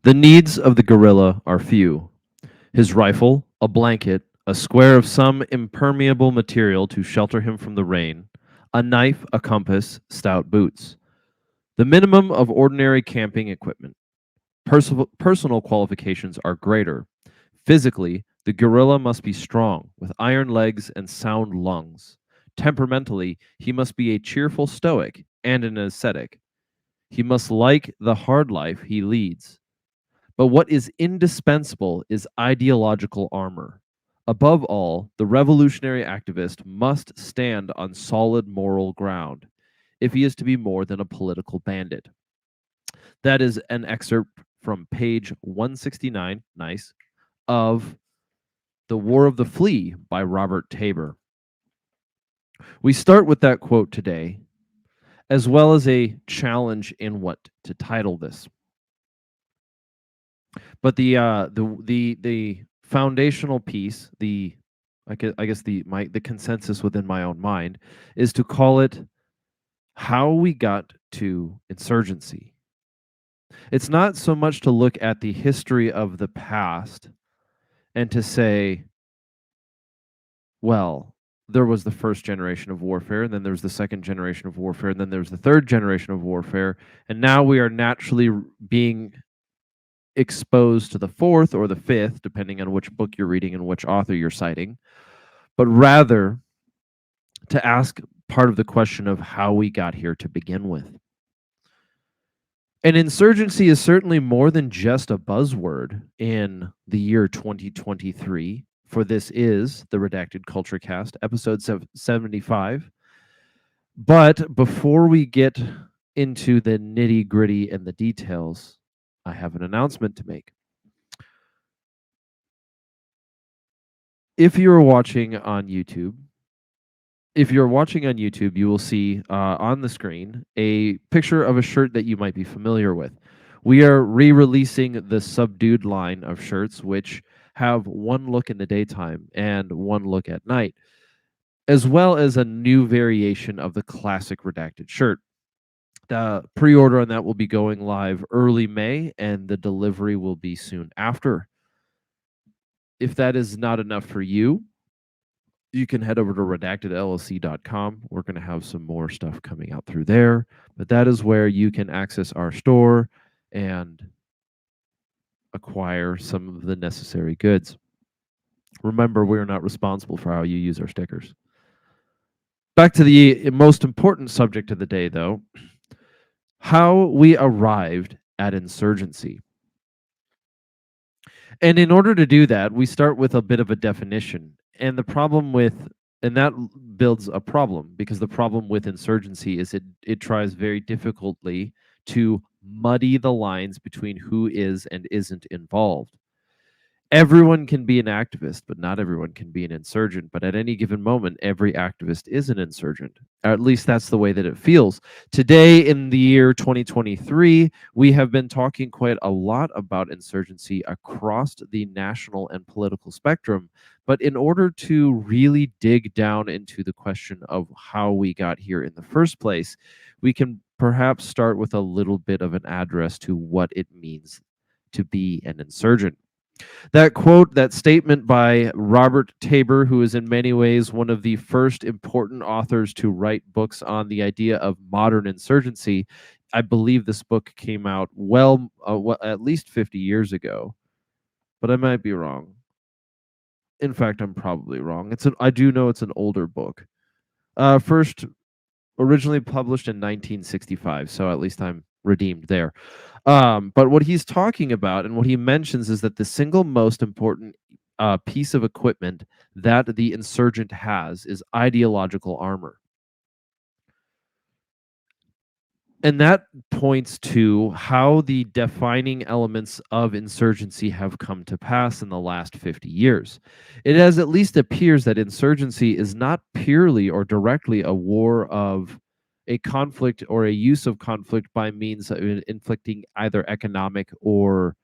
The needs of the guerrilla are few: his rifle, a blanket, a square of some impermeable material to shelter him from the rain, a knife, a compass, stout boots. The minimum of ordinary camping equipment. Personal qualifications are greater. Physically, the guerrilla must be strong, with iron legs and sound lungs. Temperamentally, he must be a cheerful stoic and an ascetic. He must like the hard life he leads. But what is indispensable is ideological armor. Above all, the revolutionary activist must stand on solid moral ground if he is to be more than a political bandit. That is an excerpt from page 169, nice, of The War of the Flea by Robert Tabor. We start with that quote today, as well as a challenge in what to title this. But the foundational piece, I guess the consensus within my own mind is to call it how we got to insurgency. It's not so much to look at the history of the past and to say, well, there was the first generation of warfare, and then there was the second generation of warfare, and then there was the third generation of warfare, and now we are naturally being exposed to the fourth or the fifth, depending on which book you're reading and which author you're citing, but rather to ask part of the question of how we got here to begin with. And insurgency is certainly more than just a buzzword in the year 2023, for this is the Redacted Culture Cast, episode 75. But before we get into the nitty gritty and the details, I have an announcement to make. If you're watching on YouTube, you will see on the screen a picture of a shirt that you might be familiar with. We are re-releasing the Subdued line of shirts, which have one look in the daytime and one look at night, as well as a new variation of the classic Redacted shirt. The pre-order on that will be going live early May, and the delivery will be soon after. If that is not enough for you, you can head over to redactedllc.com. We're going to have some more stuff coming out through there, but that is where you can access our store and acquire some of the necessary goods. Remember, we're not responsible for how you use our stickers. Back to the most important subject of the day, though, how we arrived at insurgency. And in order to do that, we start with a bit of a definition. And that builds a problem, because the problem with insurgency is it tries very difficultly to muddy the lines between who is and isn't involved. Everyone can be an activist, but not everyone can be an insurgent. But at any given moment, every activist is an insurgent. Or at least that's the way that it feels. Today, in the year 2023, we have been talking quite a lot about insurgency across the national and political spectrum. But in order to really dig down into the question of how we got here in the first place, we can perhaps start with a little bit of an address to what it means to be an insurgent. That quote, that statement by Robert Tabor, who is in many ways one of the first important authors to write books on the idea of modern insurgency. I believe this book came out at least 50 years ago, but I might be wrong. In fact, I'm probably wrong. I do know it's an older book. First originally published in 1965, so at least I'm redeemed there. But what he's talking about and what he mentions is that the single most important piece of equipment that the insurgent has is ideological armor. And that points to how the defining elements of insurgency have come to pass in the last 50 years. It has at least appears that insurgency is not purely or directly a war of a conflict or a use of conflict by means of inflicting either economic or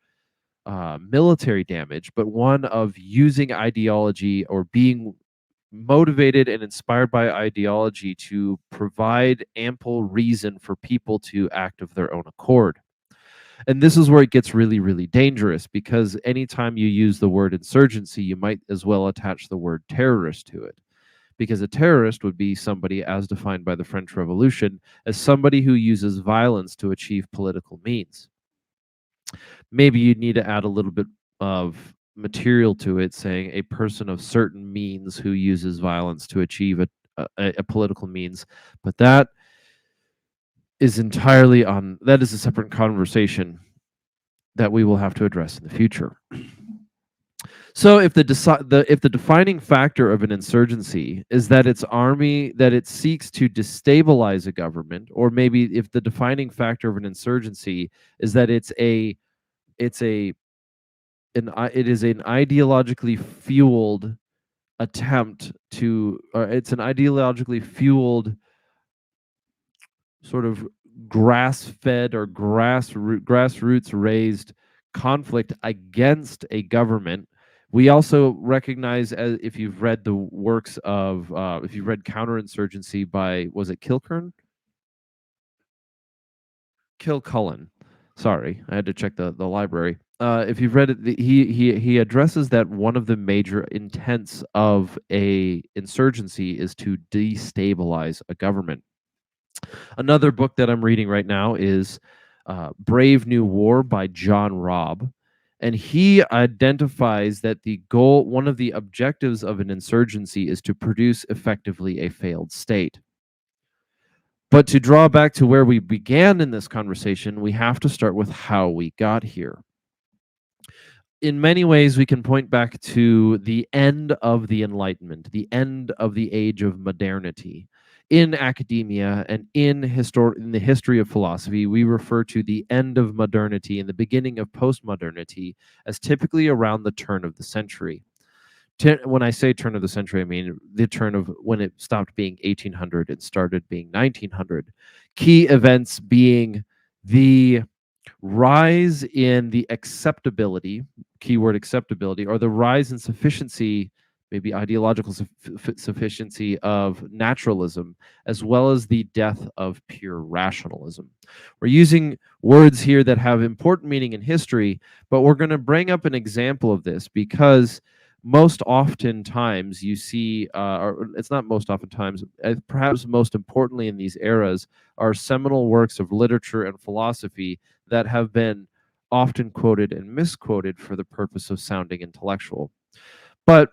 military damage, but one of using ideology or being motivated and inspired by ideology to provide ample reason for people to act of their own accord. And this is where it gets really, really dangerous, because anytime you use the word insurgency, you might as well attach the word terrorist to it. Because a terrorist would be somebody, as defined by the French Revolution, as somebody who uses violence to achieve political means. Maybe you need to add a little bit of material to it, saying a person of certain means who uses violence to achieve a political means. But that is entirely on, that is a separate conversation that we will have to address in the future. So if if the defining factor of an insurgency is that its army, that it seeks to destabilize a government, or maybe if the defining factor of an insurgency is that it's a it is an ideologically fueled attempt to, or it's an ideologically fueled sort of grass-fed or grassroots raised conflict against a government. We also recognize, as if you've read the works of, if you've read Counterinsurgency by, was it Kilcullen? Sorry, I had to check the library. If you've read it, he addresses that one of the major intents of a insurgency is to destabilize a government. Another book that I'm reading right now is Brave New War by John Robb. And he identifies that the goal, one of the objectives of an insurgency is to produce effectively a failed state. But to draw back to where we began in this conversation, we have to start with how we got here. In many ways, we can point back to the end of the Enlightenment, the end of the age of modernity. In academia and in the history of philosophy, we refer to the end of modernity and the beginning of postmodernity as typically around the turn of the century. When I say turn of the century, I mean the turn of when it stopped being 1800 and started being 1900. Key events being the rise in the acceptability, keyword acceptability, or the rise in sufficiency, maybe ideological sufficiency of naturalism, as well as the death of pure rationalism. We're using words here that have important meaning in history, but we're going to bring up an example of this because most oftentimes you see, or it's not most oftentimes, perhaps most importantly in these eras, are seminal works of literature and philosophy that have been often quoted and misquoted for the purpose of sounding intellectual. But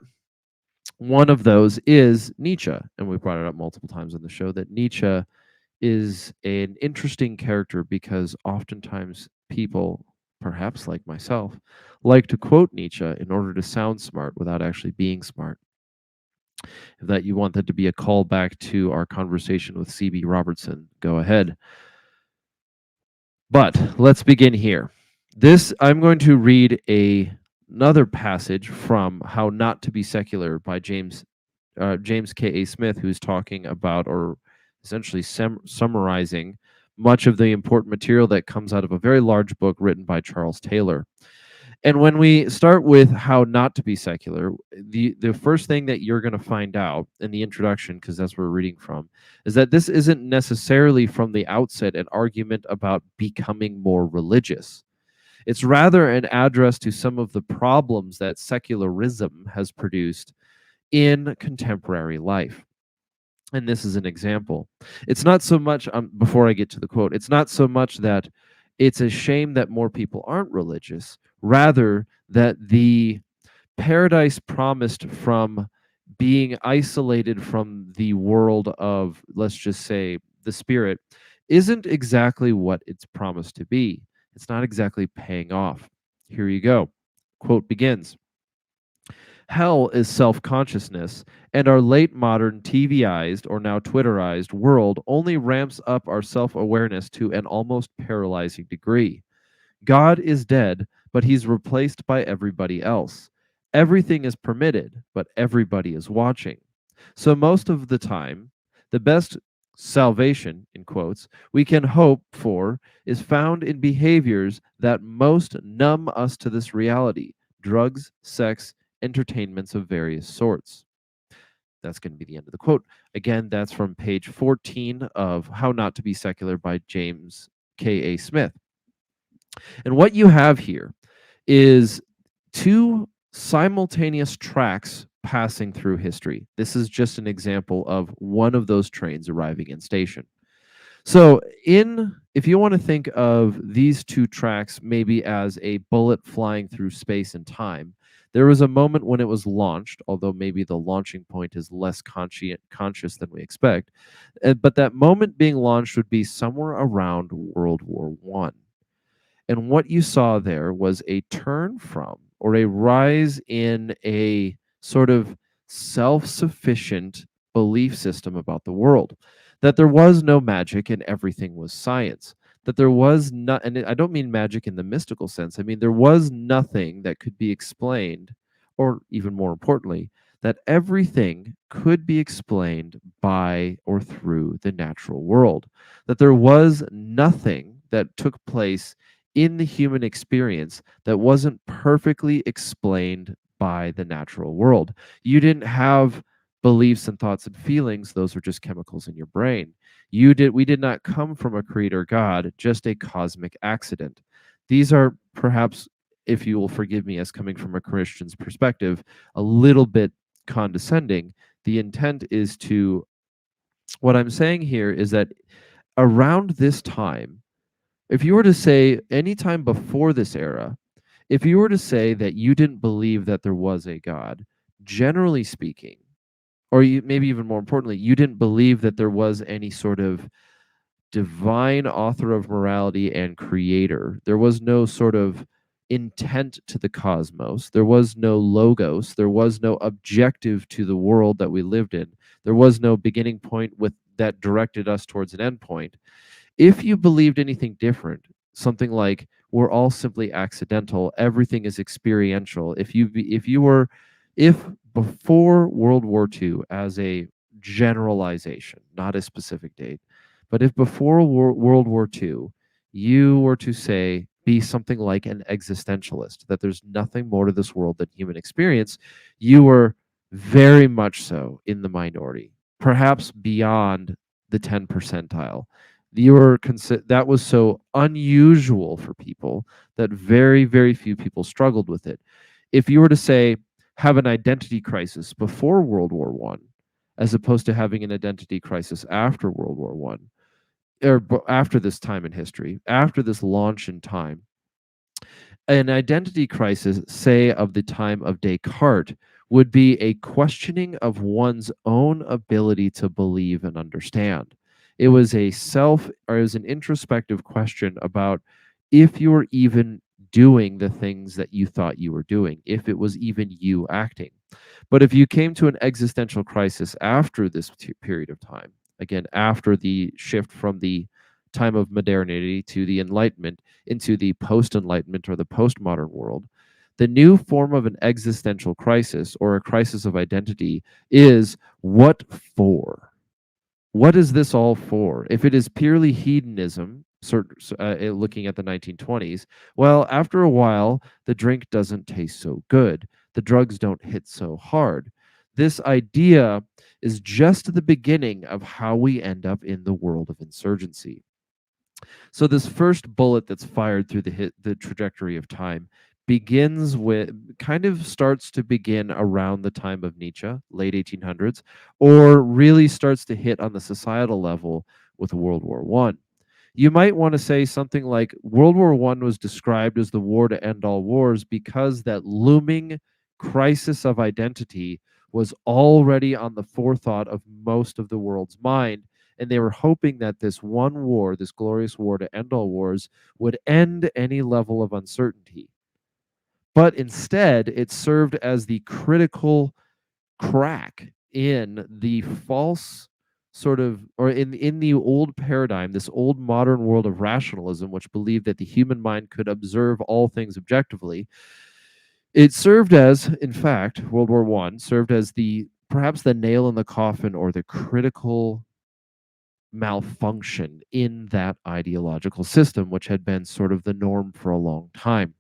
one of those is Nietzsche, and we brought it up multiple times on the show that Nietzsche is an interesting character because oftentimes people, perhaps like myself, like to quote Nietzsche in order to sound smart without actually being smart. If that you want that to be a callback to our conversation with C.B. Robertson, go ahead. But let's begin here. I'm going to read another passage from How Not to Be Secular by James K.A. Smith, who's talking about, or essentially summarizing much of the important material that comes out of a very large book written by Charles Taylor. And when we start with How Not to Be Secular, the first thing that you're going to find out in the introduction, because that's where we're reading from, is that this isn't necessarily from the outset an argument about becoming more religious. It's rather an address to some of the problems that secularism has produced in contemporary life. And this is an example. It's not so much, before I get to the quote, it's not so much that it's a shame that more people aren't religious, rather that the paradise promised from being isolated from the world of, let's just say, the spirit, isn't exactly what it's promised to be. It's not exactly paying off. Here you go. Quote begins. Hell is self-consciousness, and our late modern TVized or now Twitterized world only ramps up our self-awareness to an almost paralyzing degree. God is dead, but he's replaced by everybody else. Everything is permitted, but everybody is watching. So most of the time, the best salvation, in quotes, we can hope for is found in behaviors that most numb us to this reality: drugs, sex, entertainments of various sorts. That's going to be the end of the quote. Again, that's from page 14 of How Not to Be Secular by James K.A. Smith. And what you have here is two simultaneous tracks passing through history. This is just an example of one of those trains arriving in station. So, in if you want to think of these two tracks maybe as a bullet flying through space and time, there was a moment when it was launched, although maybe the launching point is less conscious than we expect. But that moment being launched would be somewhere around World War One. And what you saw there was a turn from or a rise in a sort of self sufficient belief system about the world. That there was no magic and everything was science. That there was not, and I don't mean magic in the mystical sense, I mean, there was nothing that could be explained, or even more importantly, that everything could be explained by or through the natural world. That there was nothing that took place in the human experience that wasn't perfectly explained by the natural world. You didn't have beliefs and thoughts and feelings, those are just chemicals in your brain. We did not come from a creator God, just a cosmic accident. These are perhaps, if you will forgive me as coming from a Christian's perspective, a little bit condescending. The intent is to what I'm saying here is that around this time, if you were to say any time before this era, if you were to say that you didn't believe that there was a God, generally speaking, or maybe even more importantly, you didn't believe that there was any sort of divine author of morality and creator, there was no sort of intent to the cosmos, there was no logos, there was no objective to the world that we lived in, there was no beginning point with that directed us towards an end point. If you believed anything different, something like we're all simply accidental, everything is experiential. If before World War II, as a generalization, not a specific date, but if before World War II, you were to say be something like an existentialist, that there's nothing more to this world than human experience, you were very much so in the minority, perhaps beyond the 10 percentile. That was so unusual for people that very, very few people struggled with it. If you were to say have an identity crisis before World War One, as opposed to having an identity crisis after World War One, or after this time in history, after this launch in time, an identity crisis, say, of the time of Descartes, would be a questioning of one's own ability to believe and understand. It was an introspective question about if you were even doing the things that you thought you were doing, if it was even you acting. But if you came to an existential crisis after this period of time, again, after the shift from the time of modernity to the Enlightenment into the post Enlightenment or the postmodern world, the new form of an existential crisis or a crisis of identity is what for? What is this all for? If it is purely hedonism, looking at the 1920s, well, after a while, the drink doesn't taste so good. The drugs don't hit so hard. This idea is just the beginning of how we end up in the world of insurgency. So this first bullet that's fired through the trajectory of time begins with kind of starts to begin around the time of Nietzsche, late 1800s, or really starts to hit on the societal level with World War One. You might want to say something like World War One was described as the war to end all wars because that looming crisis of identity was already on the forethought of most of the world's mind, and they were hoping that this one war, this glorious war to end all wars, would end any level of uncertainty. But instead, it served as the critical crack in the false sort of, or in the old paradigm, this old modern world of rationalism, which believed that the human mind could observe all things objectively. It served as, in fact, World War One served as the perhaps the nail in the coffin or the critical malfunction in that ideological system, which had been sort of the norm for a long time.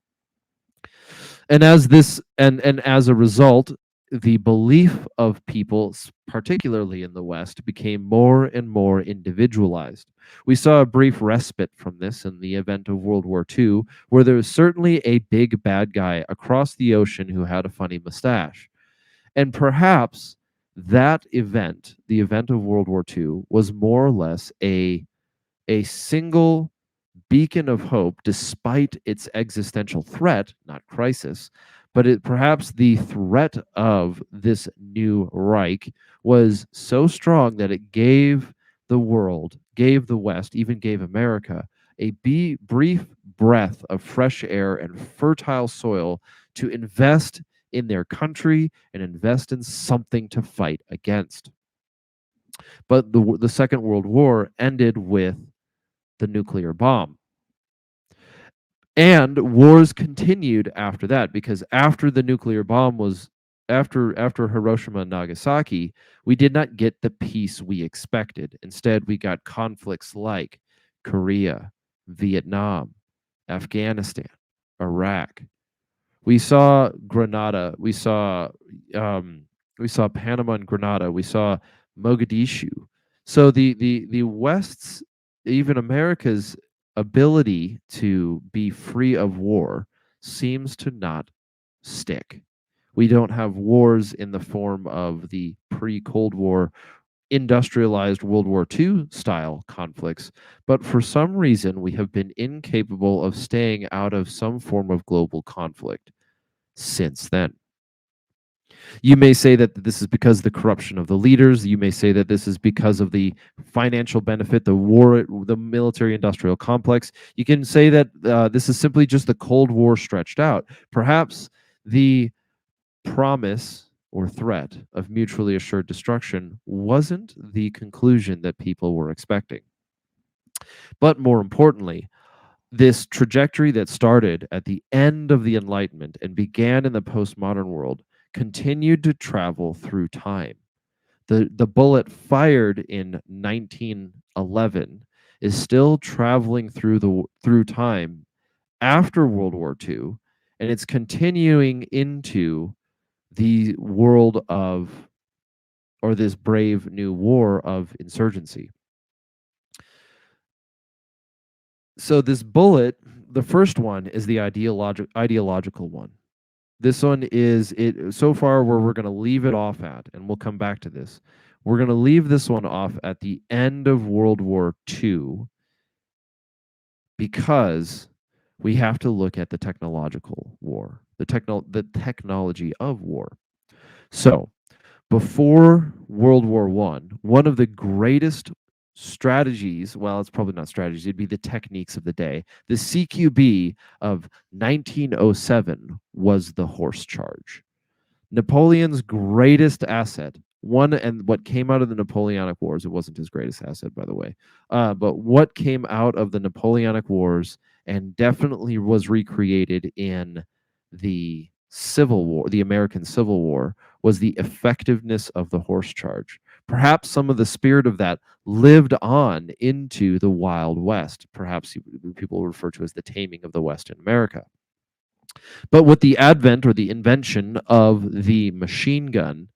And as a result, the belief of people, particularly in the West, became more and more individualized. We saw a brief respite from this in the event of World War II, where there was certainly a big bad guy across the ocean who had a funny mustache. And perhaps that event, the event of World War II, was more or less a single beacon of hope despite its existential threat, not crisis, but perhaps the threat of this new Reich was so strong that it gave the world, gave the West, even gave America a brief breath of fresh air and fertile soil to invest in their country and invest in something to fight against. But the Second World War ended with the nuclear bomb. And wars continued after that, because after the nuclear bomb was after Hiroshima and Nagasaki, we did not get the peace we expected. Instead, we got conflicts like Korea, Vietnam, Afghanistan, Iraq. We saw Grenada. We saw Panama and Grenada. We saw Mogadishu. So the West's, even America's ability to be free of war seems to not stick. We don't have wars in the form of the pre-Cold War industrialized World War II style conflicts, but for some reason we have been incapable of staying out of some form of global conflict since then. You may say that this is because of the corruption of the leaders. You may say that this is because of the financial benefit, the war, the military industrial complex. You can say that this is simply just the Cold War stretched out. Perhaps the promise or threat of mutually assured destruction wasn't the conclusion that people were expecting. But more importantly, this trajectory that started at the end of the Enlightenment and began in the postmodern world continued to travel through time. The bullet fired in 1911 is still traveling through time after World War II, and it's continuing into the world of, or this brave new war of insurgency. So this bullet, the first one is the ideological one. This one is it so far where we're going to leave it off at, and we'll come back to this. We're going to leave this one off at the end of World War II because we have to look at the technological war, the technology of war. So before World War one of the greatest strategies, well, it's probably not strategies, it'd be the techniques of the day. The CQB of 1907 was the horse charge. Napoleon's greatest asset, one, and what came out of the Napoleonic Wars, it wasn't his greatest asset, by the way, but what came out of the Napoleonic Wars and definitely was recreated in the Civil War, the American Civil War, was the effectiveness of the horse charge. Perhaps some of the spirit of that lived on into the Wild West. Perhaps people refer to as the taming of the West in America. But with the advent or the invention of the machine gun,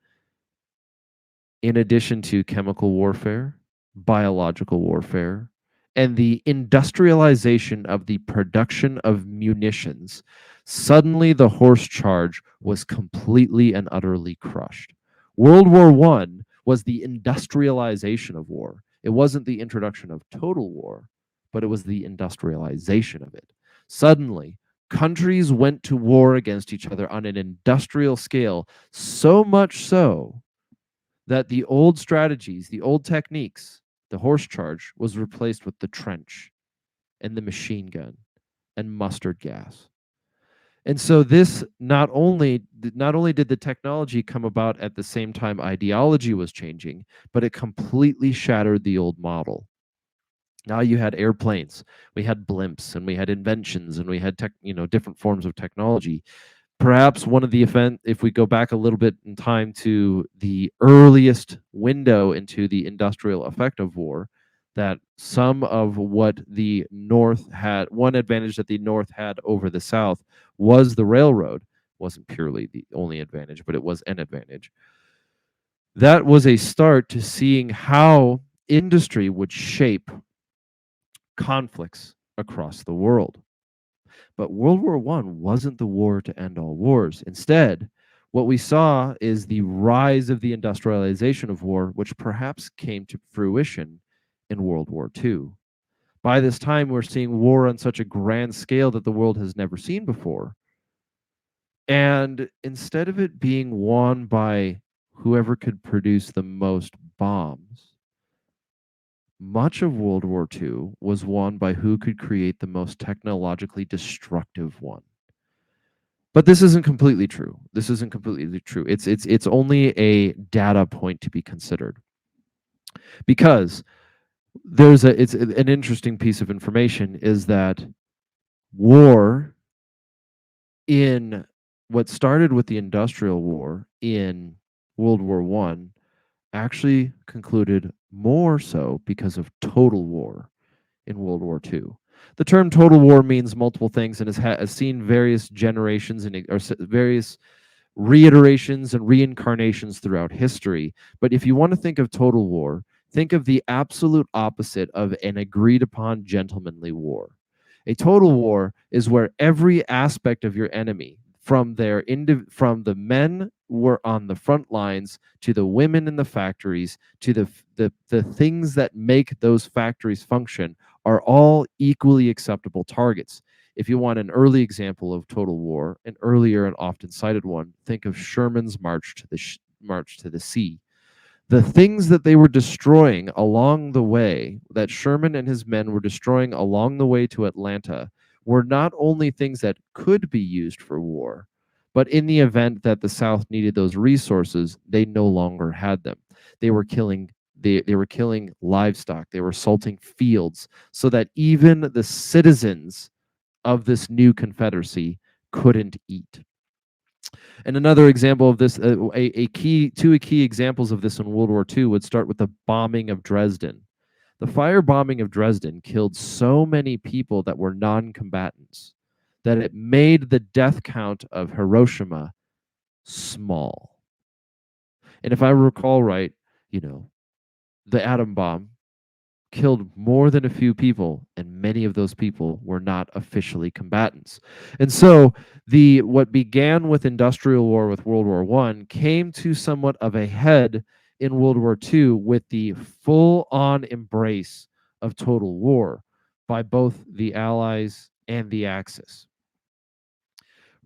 in addition to chemical warfare, biological warfare, and the industrialization of the production of munitions, suddenly the horse charge was completely and utterly crushed. World War I was the industrialization of war. It wasn't the introduction of total war, but it was the industrialization of it. Suddenly, countries went to war against each other on an industrial scale, so much so that the old strategies, the old techniques, the horse charge was replaced with the trench and the machine gun and mustard gas. And so this not only did the technology come about at the same time ideology was changing, but it completely shattered the old model. Now you had airplanes, we had blimps, and we had inventions, and we had different forms of technology. Perhaps one of the event, if we go back a little bit in time to the earliest window into the industrial effect of war, that some of what the North had, one advantage that the North had over the South was the railroad. wasn't purely the only advantage, but it was an advantage. That was a start to seeing how industry would shape conflicts across the world. But World War One wasn't the war to end all wars. Instead, what we saw is the rise of the industrialization of war, which perhaps came to fruition in World War Two. By this time, we're seeing war on such a grand scale that the world has never seen before. And instead of it being won by whoever could produce the most bombs, much of World War II was won by who could create the most technologically destructive one. But this isn't completely true. This isn't completely true. It's only a data point to be considered, because it's an interesting piece of information is that war in what started with the Industrial War in World War One actually concluded more so because of total war in World War Two. The term total war means multiple things and has seen various generations and or various reiterations and reincarnations throughout history. But if you want to think of total war, think of the absolute opposite of an agreed upon gentlemanly war. A total war is where every aspect of your enemy, from from the men were on the front lines to the women in the factories to the things that make those factories function, are all equally acceptable targets. If you want an early example of total war, an earlier and often cited one, think of Sherman's march to the sea. The things that they were destroying along the way, that Sherman and his men were destroying along the way to Atlanta, were not only things that could be used for war, but in the event that the South needed those resources, they no longer had them. They were killing they were killing livestock, they were salting fields, so that even the citizens of this new confederacy couldn't eat. And another example of this, two key examples of this in World War II would start with the bombing of Dresden. The firebombing of Dresden killed so many people that were non-combatants that it made the death count of Hiroshima small. And if I recall right, the atom bomb killed more than a few people, and many of those people were not officially combatants. And so what began with industrial war with World War One came to somewhat of a head in World War Two with the full-on embrace of total war by both the Allies and the Axis.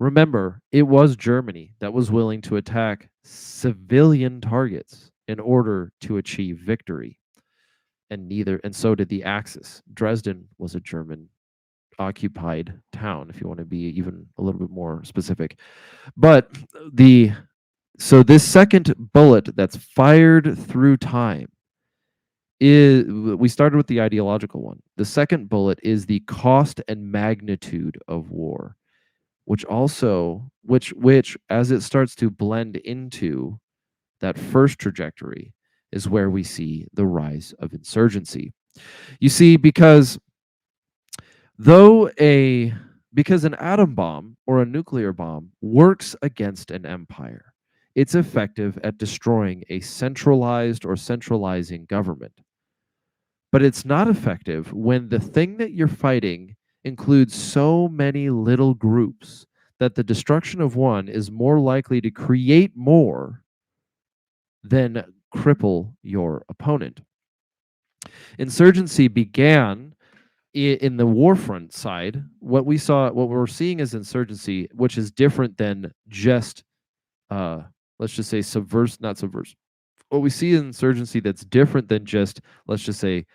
Remember, it was Germany that was willing to attack civilian targets in order to achieve victory, and so did the Axis. Dresden was a German occupied town, if you want to be even a little bit more specific. But this second bullet that's fired through time we started with the ideological one. The second bullet is the cost and magnitude of war, which as it starts to blend into that first trajectory is where we see the rise of insurgency. You see, because an atom bomb or a nuclear bomb works against an empire, it's effective at destroying a centralized or centralizing government. But it's not effective when the thing that you're fighting includes so many little groups that the destruction of one is more likely to create more than cripple your opponent. Insurgency began in the warfront side. What we're seeing is insurgency, which is different than just, let's just say, not subversive. What we see in insurgency that's different than just, let's just say,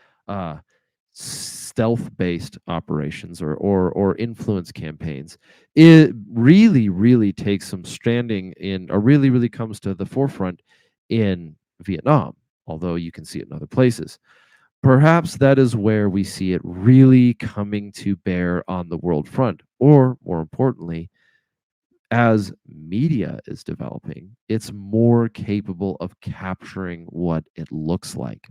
stealth-based operations or influence campaigns. It really takes some standing in, or really comes to the forefront in Vietnam, although you can see it in other places. Perhaps that is where we see it really coming to bear on the world front, or more importantly, as media is developing, it's more capable of capturing what it looks like.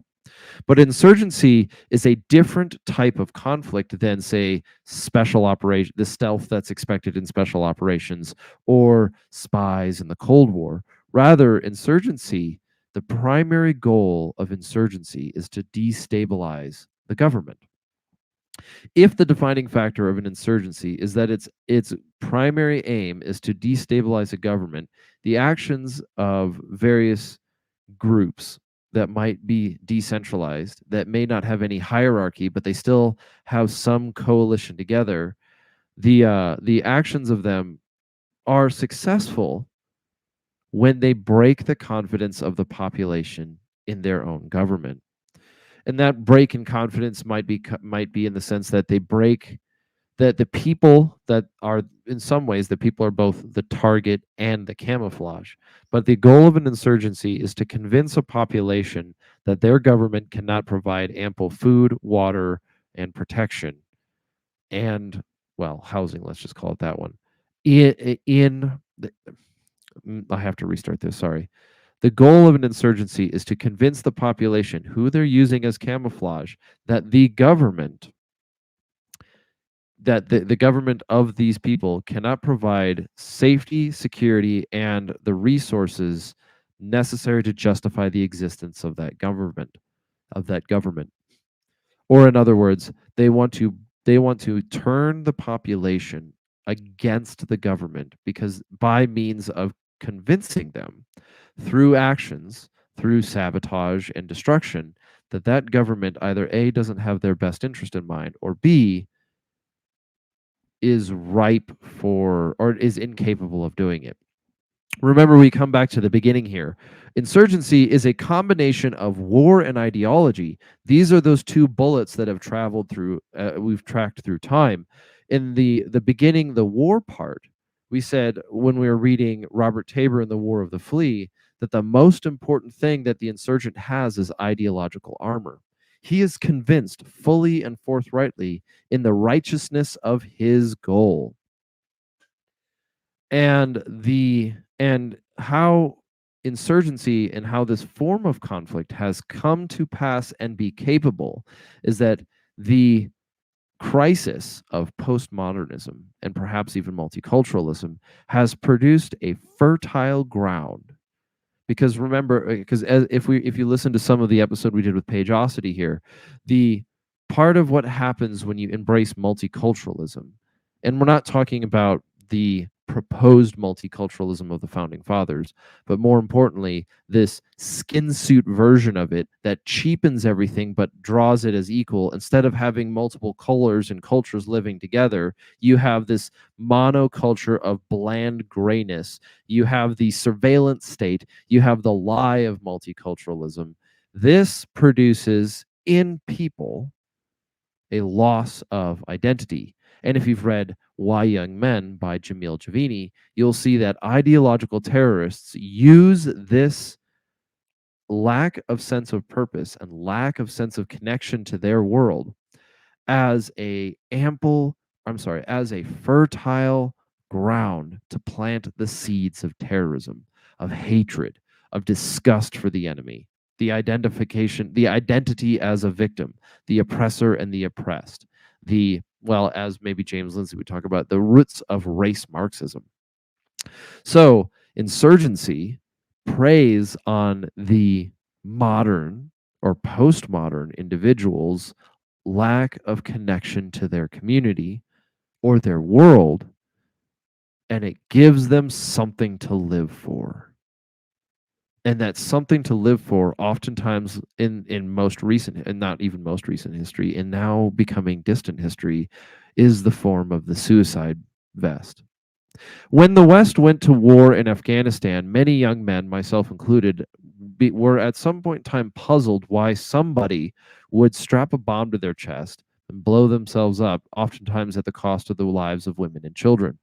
But insurgency is a different type of conflict than, say, special operation, the stealth that's expected in special operations or spies in the Cold War. Rather, insurgency, the primary goal of insurgency is to destabilize the government. If the defining factor of an insurgency is that its primary aim is to destabilize a government, the actions of various groups that might be decentralized, that may not have any hierarchy, but they still have some coalition together, the actions of them are successful when they break the confidence of the population in their own government. And that break in confidence might be in the sense that they break that the people that are, in some ways, the people are both the target and the camouflage. But the goal of an insurgency is to convince a population that their government cannot provide ample food, water, and protection, and, well, housing, let's just call it that one. In the, I have to restart this, sorry. The goal of an insurgency is to convince the population who they're using as camouflage that the government of these people cannot provide safety, security, and the resources necessary to justify the existence of that government. Or in other words, they want to turn the population against the government, because by means of convincing them through actions, through sabotage and destruction, that government either A, doesn't have their best interest in mind, or B, is ripe for, or is incapable of doing it. Remember, we come back to the beginning here. Insurgency is a combination of war and ideology. These are those two bullets that have traveled through, we've tracked through time. In the beginning, the war part, we said when we were reading Robert Tabor in The War of the Flea, that the most important thing that the insurgent has is ideological armor. He is convinced fully and forthrightly in the righteousness of his goal. And how insurgency and how this form of conflict has come to pass and be capable is that the crisis of postmodernism and perhaps even multiculturalism has produced a fertile ground. Because remember, because if you listen to some of the episode we did with Pageosity here, the part of what happens when you embrace multiculturalism, and we're not talking about the proposed multiculturalism of the founding fathers, but more importantly, this skin suit version of it that cheapens everything but draws it as equal. Instead of having multiple colors and cultures living together, you have this monoculture of bland grayness. You have the surveillance state. You have the lie of multiculturalism. This produces in people a loss of identity. And if you've read Why Young Men by Jamil Javini, you'll see that ideological terrorists use this lack of sense of purpose and lack of sense of connection to their world as as a fertile ground to plant the seeds of terrorism, of hatred, of disgust for the enemy, the identity as a victim, the oppressor and the oppressed, as maybe James Lindsay would talk about, the roots of race Marxism. So insurgency preys on the modern or postmodern individuals' lack of connection to their community or their world, and it gives them something to live for. And that something to live for, oftentimes in most recent, and not even most recent history, and now becoming distant history, is the form of the suicide vest. When the West went to war in Afghanistan, many young men, myself included, were at some point in time puzzled why somebody would strap a bomb to their chest and blow themselves up, oftentimes at the cost of the lives of women and children.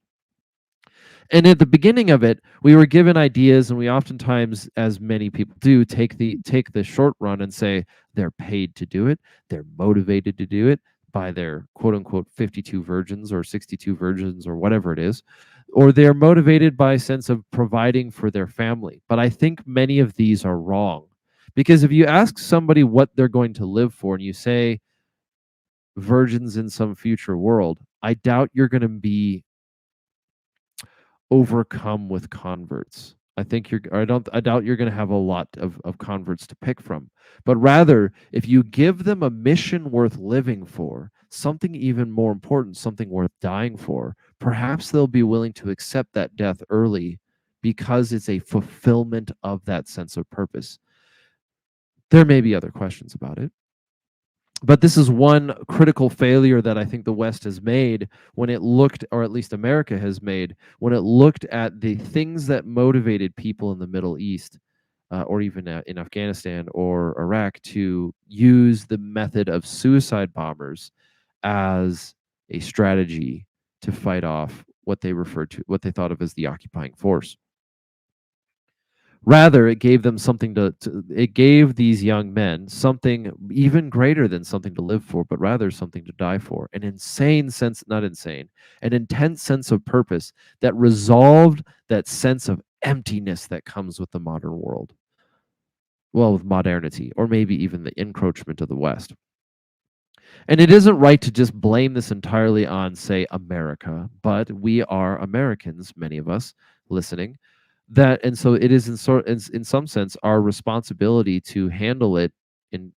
And at the beginning of it, we were given ideas, and we oftentimes, as many people do, take the short run and say they're paid to do it, they're motivated to do it by their quote unquote 52 virgins or 62 virgins or whatever it is, or they're motivated by a sense of providing for their family. But I think many of these are wrong, Because if you ask somebody what they're going to live for and you say virgins in some future world, I doubt you're going to be overcome with converts. I doubt you're going to have a lot of converts to pick from. But rather, if you give them a mission worth living for, something even more important, something worth dying for, perhaps they'll be willing to accept that death early because it's a fulfillment of that sense of purpose. There may be other questions about it, but this is one critical failure that I think the West has made when it looked, or at least America has made, when it looked at the things that motivated people in the Middle East, or even in Afghanistan or Iraq, to use the method of suicide bombers as a strategy to fight off what they referred to, what they thought of as the occupying force. Rather, it gave them something it gave these young men something even greater than something to live for, but rather something to die for. An insane sense, not insane, an intense sense of purpose that resolved that sense of emptiness that comes with the modern world. Well, with modernity, or maybe even the encroachment of the West. And it isn't right to just blame this entirely on, say, America, but we are Americans, many of us listening. That and so it is in some sense our responsibility to handle it in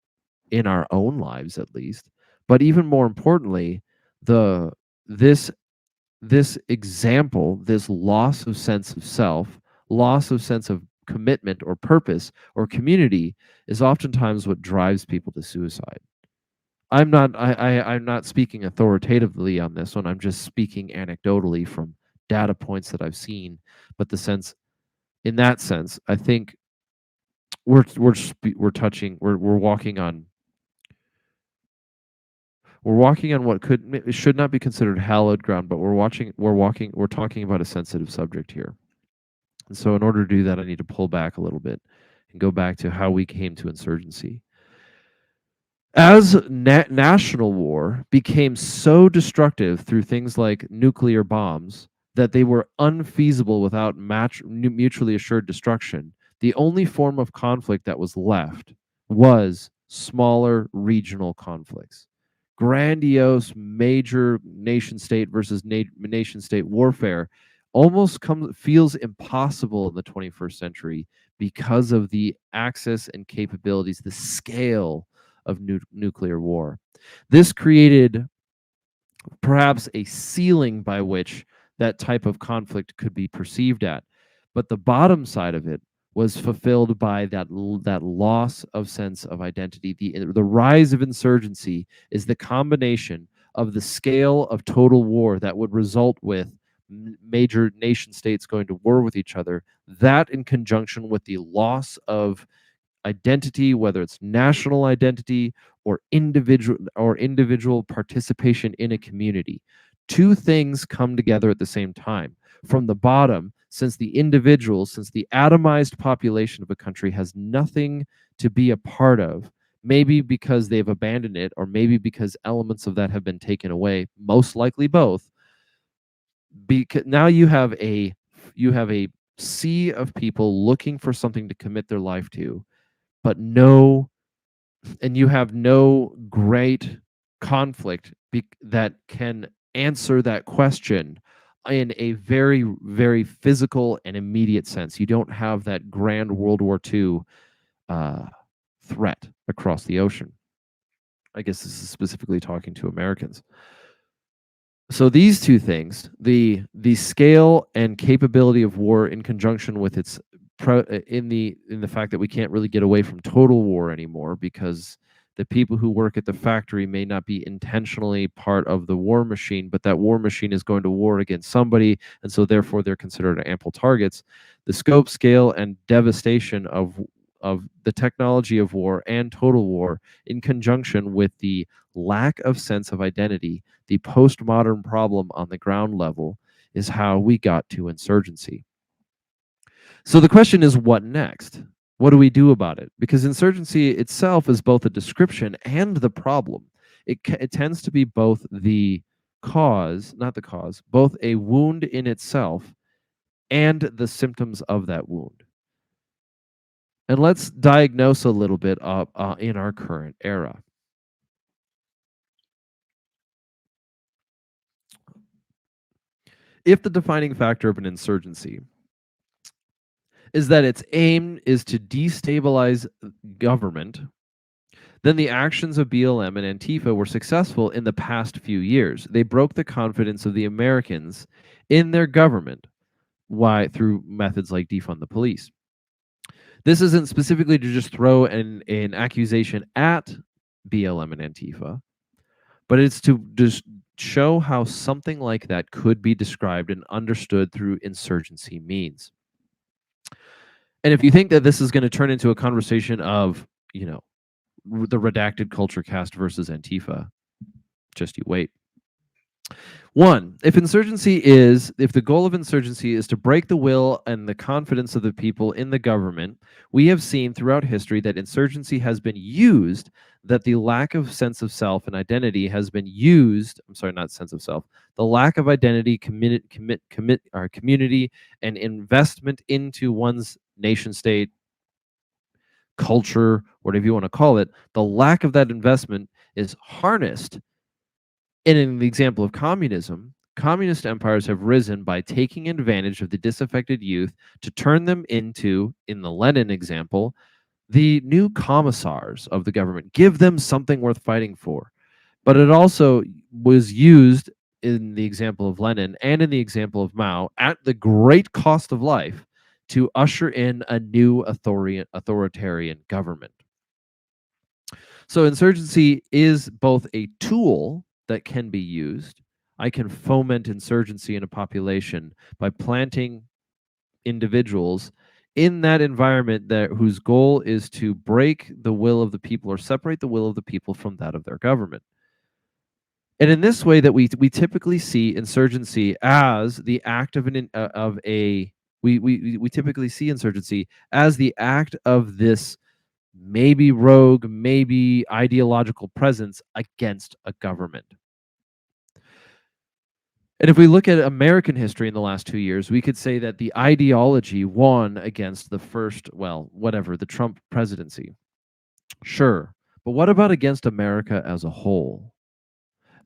in our own lives at least. But even more importantly, the this this example, this loss of sense of self, loss of sense of commitment or purpose or community is oftentimes what drives people to suicide. I'm not speaking authoritatively on this one. I'm just speaking anecdotally from data points that I've seen. But the sense, in that sense, I think we're touching, we're walking on, what should not be considered hallowed ground, but we're talking about a sensitive subject here. And so, in order to do that, I need to pull back a little bit and go back to how we came to insurgency. As national war became so destructive through things like nuclear bombs that they were unfeasible without mutually assured destruction, the only form of conflict that was left was smaller regional conflicts. Grandiose major nation state versus nation state warfare feels impossible in the 21st century because of the access and capabilities, the scale of nuclear war. This created perhaps a ceiling by which that type of conflict could be perceived at. But the bottom side of it was fulfilled by that loss of sense of identity. The rise of insurgency is the combination of the scale of total war that would result with major nation states going to war with each other, that in conjunction with the loss of identity, whether it's national identity or individual participation in a community. Two things come together at the same time. From the bottom, since the atomized population of a country has nothing to be a part of, maybe because they've abandoned it, or maybe because elements of that have been taken away, most likely both. Because now you have a sea of people looking for something to commit their life to, but you have no great conflict that can answer that question in a very, very physical and immediate sense. You don't have that grand World War II threat across the ocean. I guess this is specifically talking to Americans. So these two things, the scale and capability of war in conjunction with its in the fact that we can't really get away from total war anymore because the people who work at the factory may not be intentionally part of the war machine, but that war machine is going to war against somebody, and so therefore they're considered ample targets. The scope, scale, and devastation of the technology of war and total war in conjunction with the lack of sense of identity, the postmodern problem on the ground level, is how we got to insurgency. So the question is, what next? What do we do about it? Because insurgency itself is both a description and the problem. It tends to be both the cause, not the cause, both a wound in itself and the symptoms of that wound. And let's diagnose a little bit in our current era. If the defining factor of an insurgency is that its aim is to destabilize government, then the actions of BLM and Antifa were successful in the past few years. They broke the confidence of the Americans in their government. Why? Through methods like defund the police. This isn't specifically to just throw an accusation at BLM and Antifa, but it's to just show how something like that could be described and understood through insurgency means. And if you think that this is going to turn into a conversation of, you know, the redacted culture cast versus Antifa, just you wait. One, if the goal of insurgency is to break the will and the confidence of the people in the government, we have seen throughout history that insurgency has been used, that the lack of sense of self and identity has been used. I'm sorry, not sense of self. The lack of identity, our community, and investment into one's nation state, culture, whatever you want to call it, the lack of that investment is harnessed. And in the example of communism, communist empires have risen by taking advantage of the disaffected youth to turn them into, in the Lenin example, the new commissars of the government, give them something worth fighting for. But it also was used in the example of Lenin and in the example of Mao at the great cost of life to usher in a new authoritarian government. So insurgency is both a tool that can be used. I can foment insurgency in a population by planting individuals in that environment whose goal is to break the will of the people or separate the will of the people from that of their government. And in this way, that we typically see insurgency as the act of we typically see insurgency as the act of this maybe rogue, maybe ideological presence against a government. And if we look at American history in the last 2 years, we could say that the ideology won against the Trump presidency. Sure. But what about against America as a whole?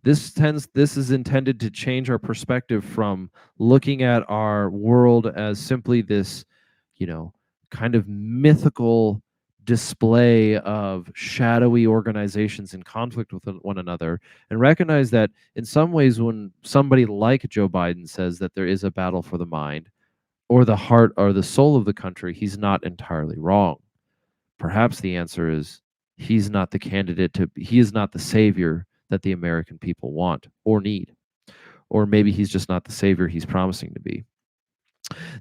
This is intended to change our perspective from looking at our world as simply this, you know, kind of mythical display of shadowy organizations in conflict with one another, and recognize that in some ways, when somebody like Joe Biden says that there is a battle for the mind or the heart or the soul of the country, he's not entirely wrong. Perhaps the answer is he is not the savior that the American people want or need. Or maybe he's just not the savior he's promising to be.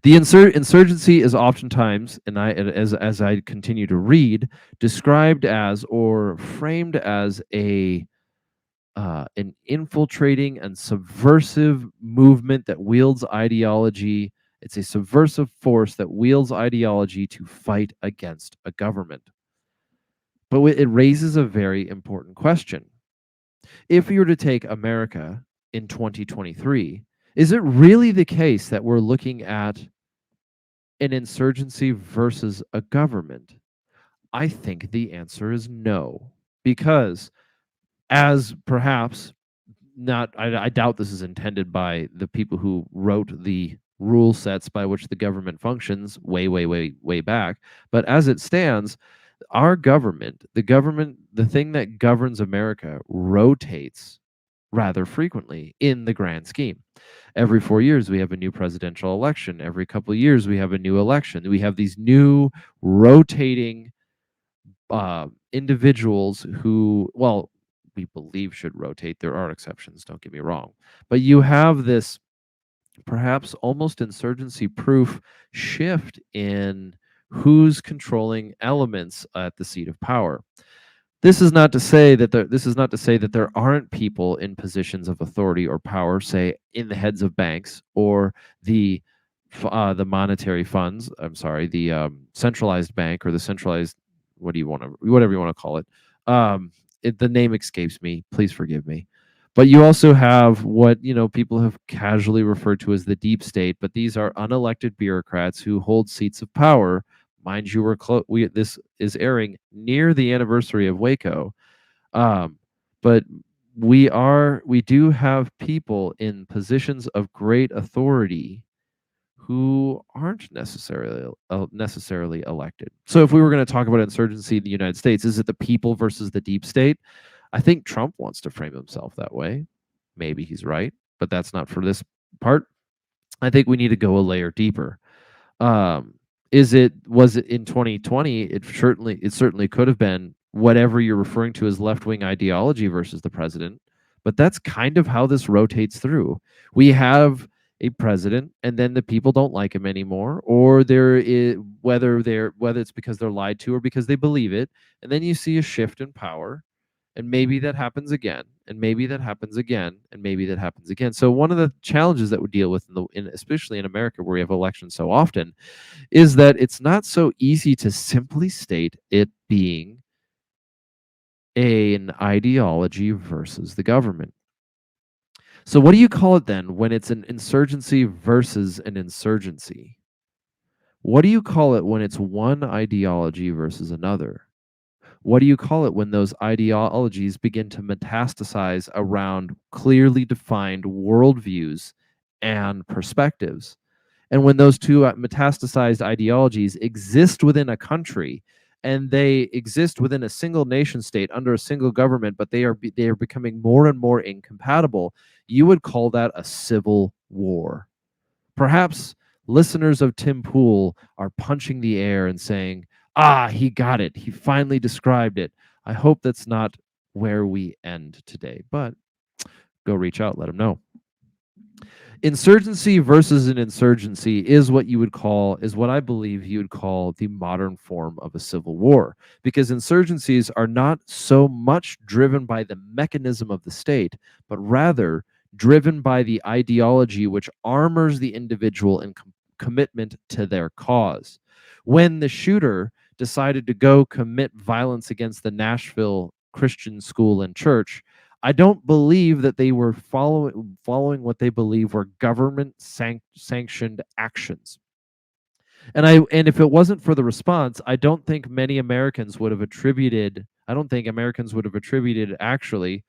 The insurgency is oftentimes, and as I continue to read, described as or framed as an infiltrating and subversive movement that wields ideology. It's a subversive force that wields ideology to fight against a government. But it raises a very important question. If you were to take America in 2023, is it really the case that we're looking at an insurgency versus a government? I think the answer is no, because as perhaps not, I doubt this is intended by the people who wrote the rule sets by which the government functions way back, but as it stands, our government, the thing that governs America, rotates rather frequently in the grand scheme. Every 4 years, we have a new presidential election. Every couple of years, we have a new election. We have these new rotating individuals who, well, we believe should rotate. There are exceptions, don't get me wrong. But you have this perhaps almost insurgency proof shift in who's controlling elements at the seat of power. This is not to say that there aren't people in positions of authority or power, say in the heads of banks or the monetary funds. I'm sorry, the centralized bank or the centralized whatever you want to call it. The name escapes me. Please forgive me. But you also have what people have casually referred to as the deep state. But these are unelected bureaucrats who hold seats of power, Mind you, this is airing near the anniversary of Waco. Um, but we do have people in positions of great authority who aren't necessarily elected. So if we were going to talk about insurgency in the United States, is it the people versus the deep state? I think Trump wants to frame himself that way. Maybe he's right, but that's not for this part. I think we need to go a layer deeper. Um, was it in 2020? It certainly could have been whatever you're referring to as left wing ideology versus the president, but that's kind of how this rotates through. We have a president, and then the people don't like him anymore, or there is whether it's because they're lied to or because they believe it, and then you see a shift in power, and maybe that happens again, and maybe that happens again, and maybe that happens again. So one of the challenges that we deal with especially in America, where we have elections so often, is that it's not so easy to simply state it being an ideology versus the government. So what do you call it then when it's an insurgency versus an insurgency? What do you call it when it's one ideology versus another? What do you call it when those ideologies begin to metastasize around clearly defined worldviews and perspectives? And when those two metastasized ideologies exist within a country, and they exist within a single nation state under a single government, but they are becoming more and more incompatible, you would call that a civil war. Perhaps listeners of Tim Pool are punching the air and saying, "Ah, he got it. He finally described it." I hope that's not where we end today, but go reach out, let him know. Insurgency versus an insurgency is what I believe you would call the modern form of a civil war, because insurgencies are not so much driven by the mechanism of the state, but rather driven by the ideology which armors the individual in commitment to their cause. When the shooter decided to go commit violence against the Nashville Christian school and church, I don't believe that they were following what they believe were government sanctioned actions. And if it wasn't for the response, I don't think Americans would have attributed actually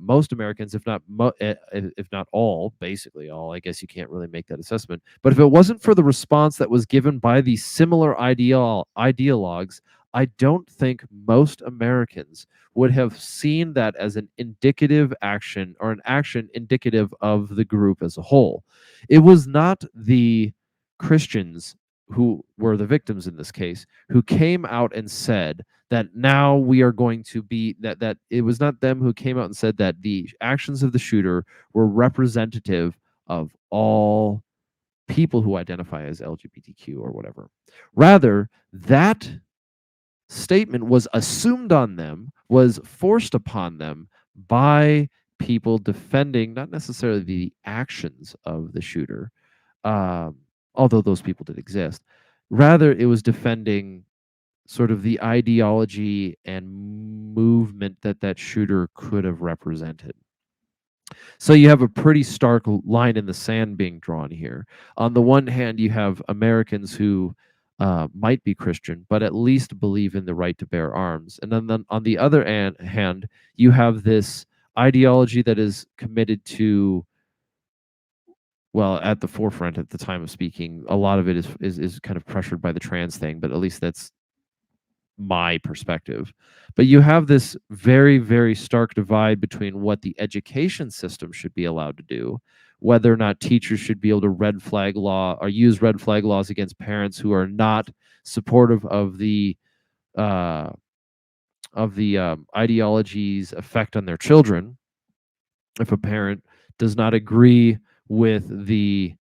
most Americans, if not all, basically all. I guess you can't really make that assessment. But if it wasn't for the response that was given by these similar ideologues, I don't think most Americans would have seen that as an indicative action or an action indicative of the group as a whole. It was not the Christians who were the victims in this case who came out and said that now we are going to be that it was not them who came out and said that the actions of the shooter were representative of all people who identify as LGBTQ or whatever. Rather, that statement was assumed on them, was forced upon them by people defending not necessarily the actions of the shooter, um, although those people did exist. Rather, it was defending sort of the ideology and movement that that shooter could have represented. So you have a pretty stark line in the sand being drawn here. On the one hand, you have Americans who might be Christian, but at least believe in the right to bear arms. And then on the other hand, you have this ideology that is committed to, well, at the forefront at the time of speaking, a lot of it is kind of pressured by the trans thing, but at least that's my perspective. But you have this very, very stark divide between what the education system should be allowed to do, whether or not teachers should be able to red flag law or use red flag laws against parents who are not supportive uh, of the ideology's effect on their children. If a parent does not agree with the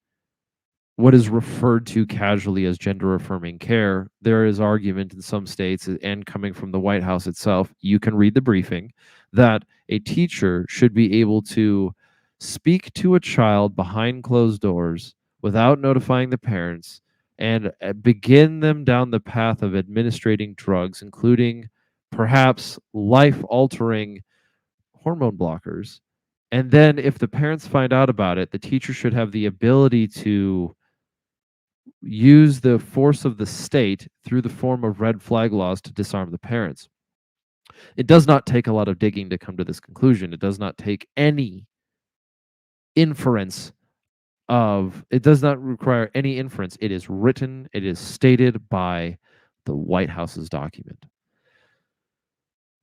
what is referred to casually as gender affirming care, there is argument in some states and coming from the White House itself, you can read the briefing, that a teacher should be able to speak to a child behind closed doors without notifying the parents and begin them down the path of administrating drugs, including perhaps life altering hormone blockers. And then if the parents find out about it, the teacher should have the ability to use the force of the state through the form of red flag laws to disarm the parents. It does not take a lot of digging to come to this conclusion. It does not take any inference it does not require any inference. It is written, it is stated by the White House's document.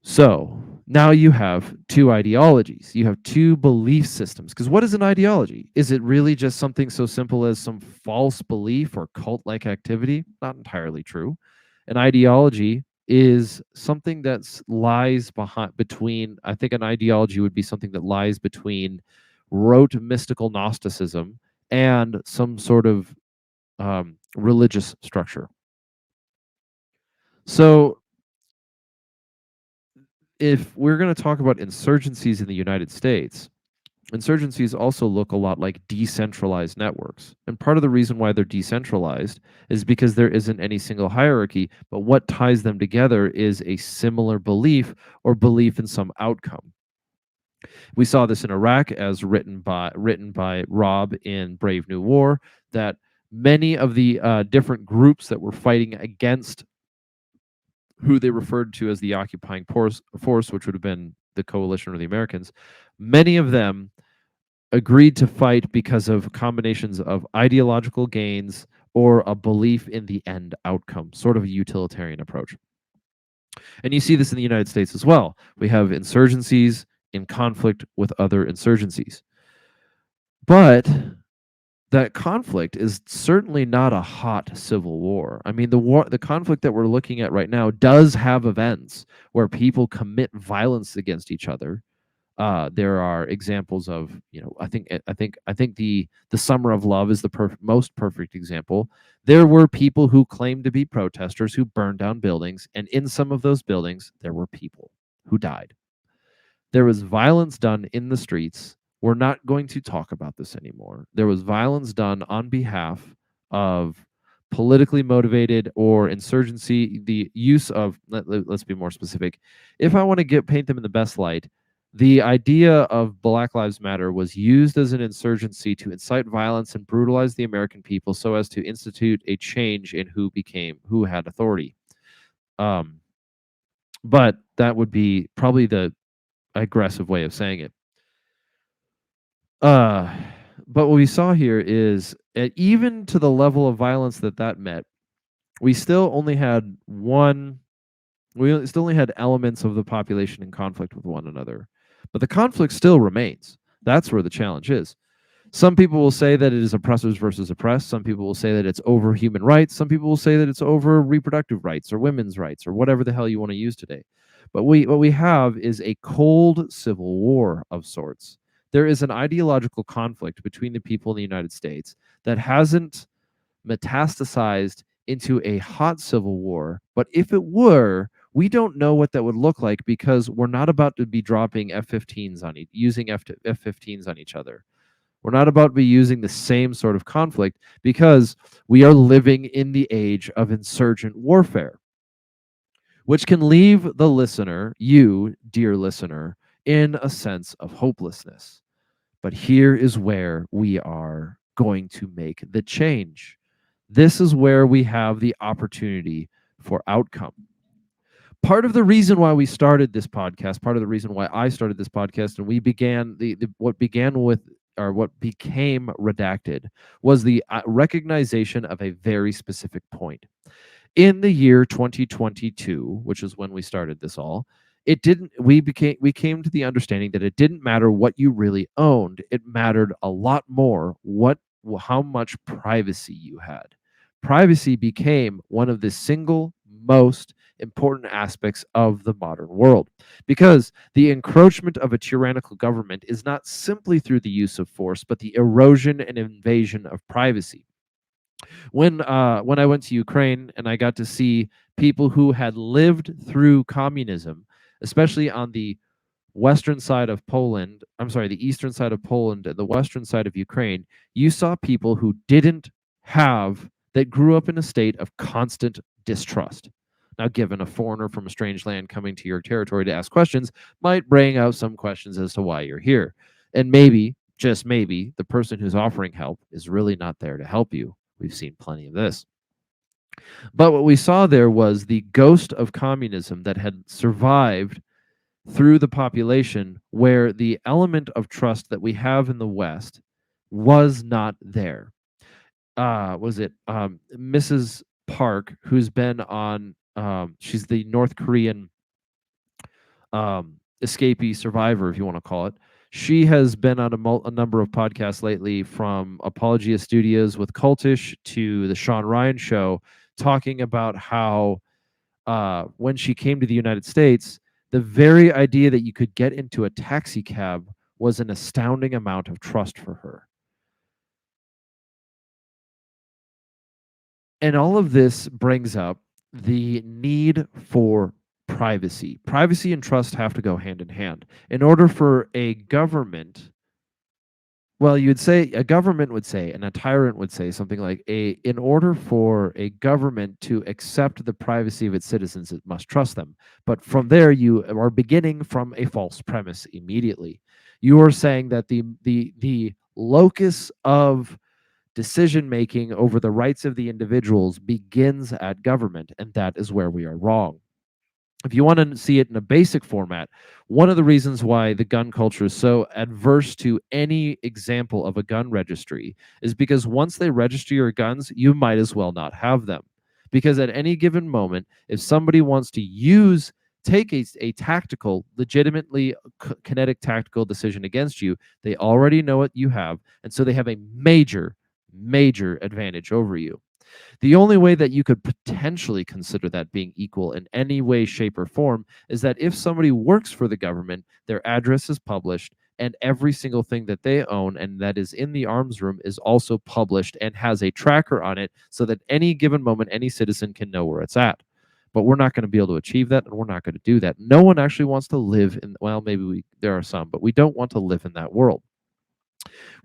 So now you have two ideologies. You have two belief systems. Because what is an ideology? Is it really just something so simple as some false belief or cult like activity? Not entirely true. An ideology is something that lies between, I think an ideology would be something that lies between rote mystical Gnosticism and some sort of religious structure. So if we're going to talk about insurgencies in the United States, insurgencies also look a lot like decentralized networks. And part of the reason why they're decentralized is because there isn't any single hierarchy, but what ties them together is a similar belief or belief in some outcome. We saw this in Iraq as written by Rob in Brave New War, that many of the different groups that were fighting against who they referred to as the occupying force, which would have been the coalition or the Americans, many of them agreed to fight because of combinations of ideological gains or a belief in the end outcome, sort of a utilitarian approach. And you see this in the United States as well. We have insurgencies in conflict with other insurgencies. But that conflict is certainly not a hot civil war. I mean, the conflict that we're looking at right now does have events where people commit violence against each other. There are examples of, I think the Summer of Love is the most perfect example. There were people who claimed to be protesters who burned down buildings, and in some of those buildings there were people who died. There was violence done in the streets. We're not going to talk about this anymore. There was violence done on behalf of politically motivated or insurgency. The use of, let's be more specific. If I want to paint them in the best light, the idea of Black Lives Matter was used as an insurgency to incite violence and brutalize the American people so as to institute a change in who had authority. But that would be probably the aggressive way of saying it. But what we saw here is even to the level of violence that met, we still only had elements of the population in conflict with one another. But the conflict still remains. That's where the challenge is. Some people will say that it is oppressors versus oppressed. Some people will say that it's over human rights. Some people will say that it's over reproductive rights or women's rights or whatever the hell you want to use today. But what we have is a cold civil war of sorts. There is an ideological conflict between the people in the United States that hasn't metastasized into a hot civil war. But if it were, we don't know what that would look like because we're not about to be dropping F-15s on using F-15s on each other. We're not about to be using the same sort of conflict because we are living in the age of insurgent warfare, which can leave the listener, you, dear listener, in a sense of hopelessness. But here is where we are going to make the change. This is where we have the opportunity for outcome. Part of the reason why we started this podcast, part of the reason why I started this podcast, and we began what became Redacted was the recognition of a very specific point. In the year 2022, which is when we started this all, we came to the understanding that it didn't matter what you really owned. It mattered a lot more how much privacy you had. Privacy became one of the single most important aspects of the modern world, because the encroachment of a tyrannical government is not simply through the use of force, but the erosion and invasion of privacy. When I went to Ukraine and I got to see people who had lived through communism, especially on the western side of Poland, I'm sorry, the eastern side of Poland and the western side of Ukraine, you saw people who that grew up in a state of constant distrust. Now, given a foreigner from a strange land coming to your territory to ask questions might bring out some questions as to why you're here. And maybe, just maybe, the person who's offering help is really not there to help you. We've seen plenty of this. But what we saw there was the ghost of communism that had survived through the population, where the element of trust that we have in the West was not there. Was it Mrs. Park, who's been on, she's the North Korean escapee survivor, if you want to call it. She has been on a number of podcasts lately, from Apologia Studios with Cultish to the Sean Ryan Show, talking about how when she came to the United States, the very idea that you could get into a taxi cab was an astounding amount of trust for her. And all of this brings up the need for privacy. Privacy and trust have to go hand in hand. In order for a government, well, you'd say a government would say, and a tyrant would say something like, in order for a government to accept the privacy of its citizens, it must trust them. But from there, you are beginning from a false premise immediately. You are saying that the locus of decision making over the rights of the individuals begins at government, and that is where we are wrong. If you want to see it in a basic format, one of the reasons why the gun culture is so adverse to any example of a gun registry is because once they register your guns, you might as well not have them. Because at any given moment, if somebody wants to take a tactical, legitimately kinetic tactical decision against you, they already know what you have. And so they have a major, major advantage over you. The only way that you could potentially consider that being equal in any way, shape, or form is that if somebody works for the government, their address is published, and every single thing that they own and that is in the arms room is also published and has a tracker on it, so that any given moment, any citizen can know where it's at. But we're not going to be able to achieve that, and we're not going to do that. No one actually wants to live in, well, there are some, but we don't want to live in that world.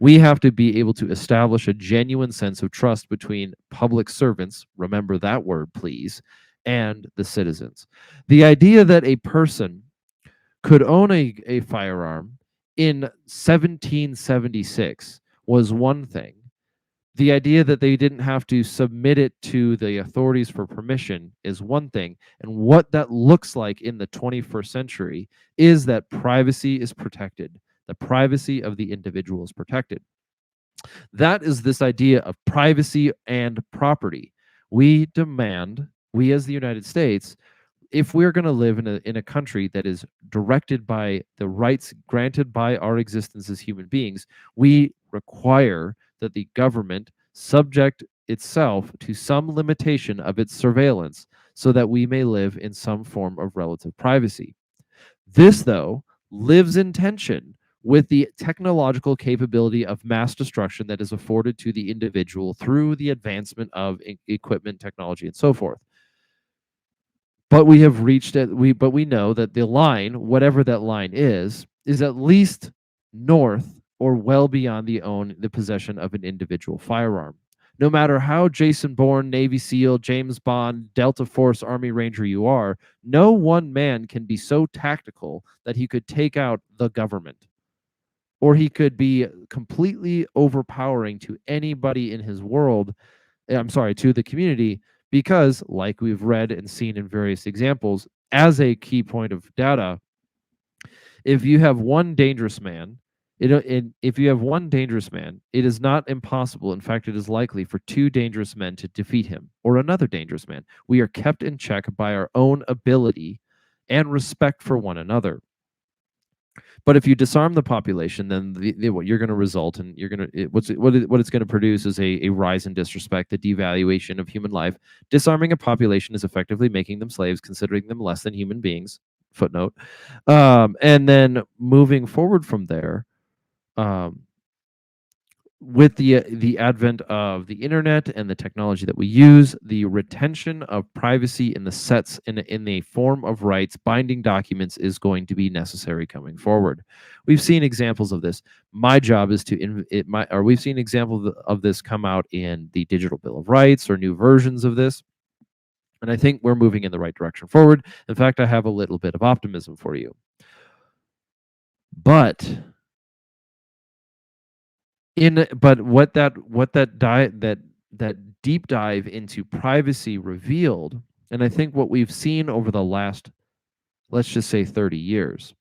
We have to be able to establish a genuine sense of trust between public servants, remember that word, please, and the citizens. The idea that a person could own a firearm in 1776 was one thing. The idea that they didn't have to submit it to the authorities for permission is one thing. And what that looks like in the 21st century is that privacy is protected. The privacy of the individual is protected. That is this idea of privacy and property. We as the United States, if we're going to live in a country that is directed by the rights granted by our existence as human beings, we require that the government subject itself to some limitation of its surveillance so that we may live in some form of relative privacy. This, though, lives in tension with the technological capability of mass destruction that is afforded to the individual through the advancement of equipment, technology, and so forth. But we have reached it. But we know that the line, whatever that line is at least north or well beyond the possession of an individual firearm. No matter how Jason Bourne, Navy SEAL, James Bond, Delta Force, Army Ranger you are, no one man can be so tactical that he could take out the government, or he could be completely overpowering to anybody in his world. I'm sorry, to the community, because, like we've read and seen in various examples, as a key point of data, if you have one dangerous man, if you have one dangerous man, it is not impossible. In fact, it is likely for two dangerous men to defeat him or another dangerous man. We are kept in check by our own ability and respect for one another. But if you disarm the population, then what you're going to result in, what it's going to produce is a rise in disrespect, the devaluation of human life. Disarming a population is effectively making them slaves, considering them less than human beings. Footnote. And then moving forward from there, um, with the advent of the internet and the technology that we use, the retention of privacy in the sets in the form of rights, binding documents, is going to be necessary coming forward. We've seen examples of this. My job is or we've seen examples of this come out in the Digital Bill of Rights or new versions of this. And I think we're moving in the right direction forward. In fact, I have a little bit of optimism for you. But what that that deep dive into privacy revealed, and I think what we've seen over the last, let's just say 30 years,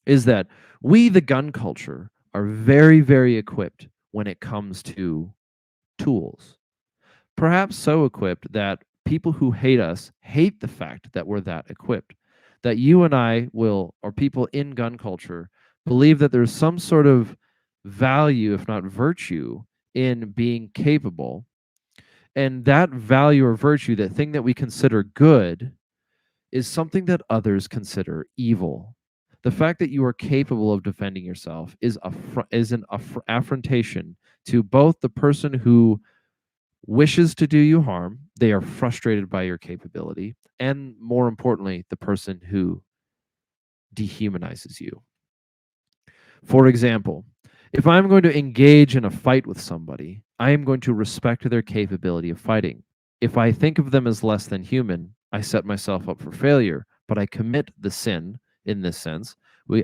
is that we, the gun culture, are very, very equipped when it comes to tools. Perhaps so equipped that people who hate us hate the fact that we're that equipped. That you and I will, or people in gun culture, believe that there's some sort of value, if not virtue, in being capable. And that value or virtue, that thing that we consider good, is something that others consider evil. The fact that you are capable of defending yourself is an affrontation to both the person who wishes to do you harm, they are frustrated by your capability, and more importantly, the person who dehumanizes you. For example, if I'm going to engage in a fight with somebody, I am going to respect their capability of fighting. If I think of them as less than human, I set myself up for failure, but I commit the sin in this sense.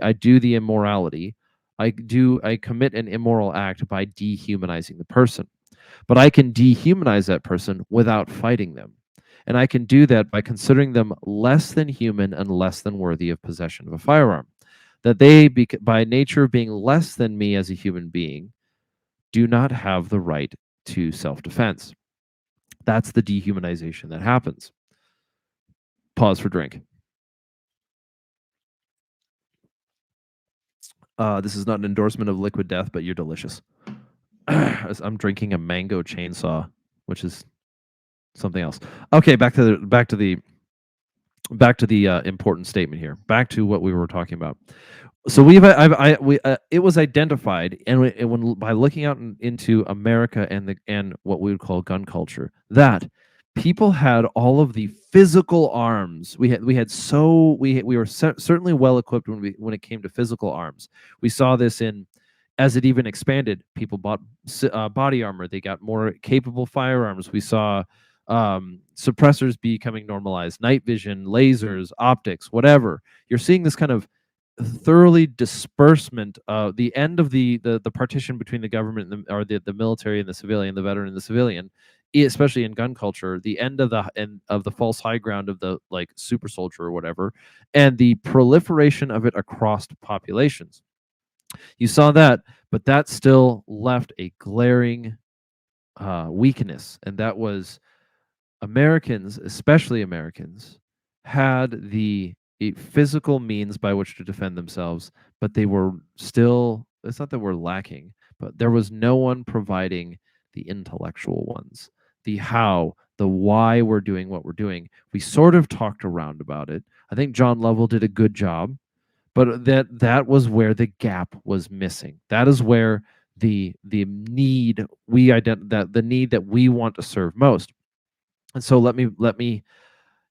I do the immorality. I commit an immoral act by dehumanizing the person. But I can dehumanize that person without fighting them. And I can do that by considering them less than human and less than worthy of possession of a firearm. That they, by nature of being less than me as a human being, do not have the right to self defense. That's the dehumanization that happens. Pause for drink. This is not an endorsement of liquid death, but you're delicious. I'm drinking a mango chainsaw, which is something else. Okay, back to the important statement here. Back to what we were talking about. So it was identified, and when by looking out into America and what we would call gun culture, that people had all of the physical arms. We were certainly well equipped when it came to physical arms. We saw this in, as it even expanded, people bought body armor. They got more capable firearms. We saw suppressors becoming normalized, night vision, lasers, optics, whatever. You're seeing this kind of thoroughly disbursement, the end of the partition between the government and the military and the civilian, the veteran and the civilian, especially in gun culture, the end of the false high ground of the like super soldier or whatever, and the proliferation of it across populations. You saw that, but that still left a glaring weakness, and that was Americans, especially Americans, had the physical means by which to defend themselves, but they were still, it's not that we're lacking, but there was no one providing the intellectual ones, the how, the why we're doing what we're doing. We sort of talked around about it. I think John Lovell did a good job, but that was where the gap was missing. That is where the need that the need that we want to serve most. And so let me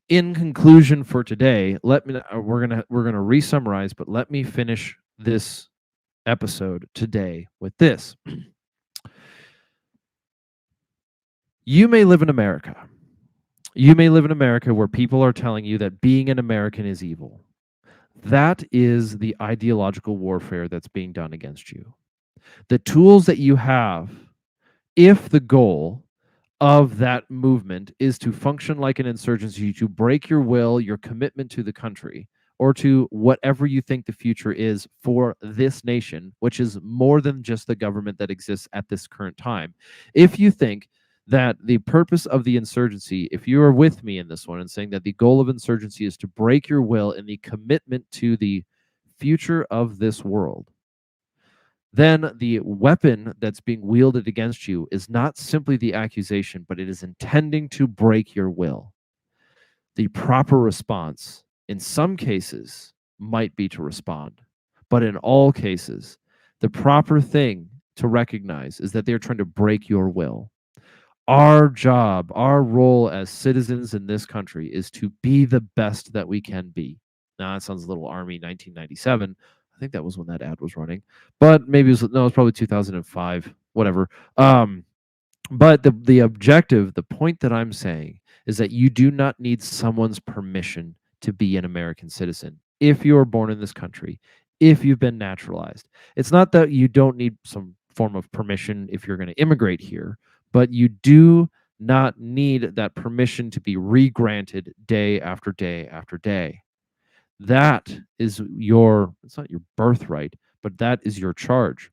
in conclusion for today, we're gonna re-summarize, but let me finish this episode today with this. You may live in America. You may live in America where people are telling you that being an American is evil. That is the ideological warfare that's being done against you. The tools that you have, if the goal of that movement is to function like an insurgency, to break your will, your commitment to the country, or to whatever you think the future is for this nation, which is more than just the government that exists at this current time. If you think that the purpose of the insurgency, if you are with me in this one and saying that the goal of insurgency is to break your will and the commitment to the future of this world, then the weapon that's being wielded against you is not simply the accusation, but it is intending to break your will. The proper response, in some cases, might be to respond, but in all cases, the proper thing to recognize is that they're trying to break your will. Our job, our role as citizens in this country is to be the best that we can be. Now, that sounds a little Army 1997. I think that was when that ad was running, but maybe it was, no, it was probably 2005, whatever. But the objective, the point that I'm saying is that you do not need someone's permission to be an American citizen. If you are born in this country, if you've been naturalized, it's not that you don't need some form of permission if you're going to immigrate here, but you do not need that permission to be re-granted day after day after day. That is it's not your birthright, but that is your charge.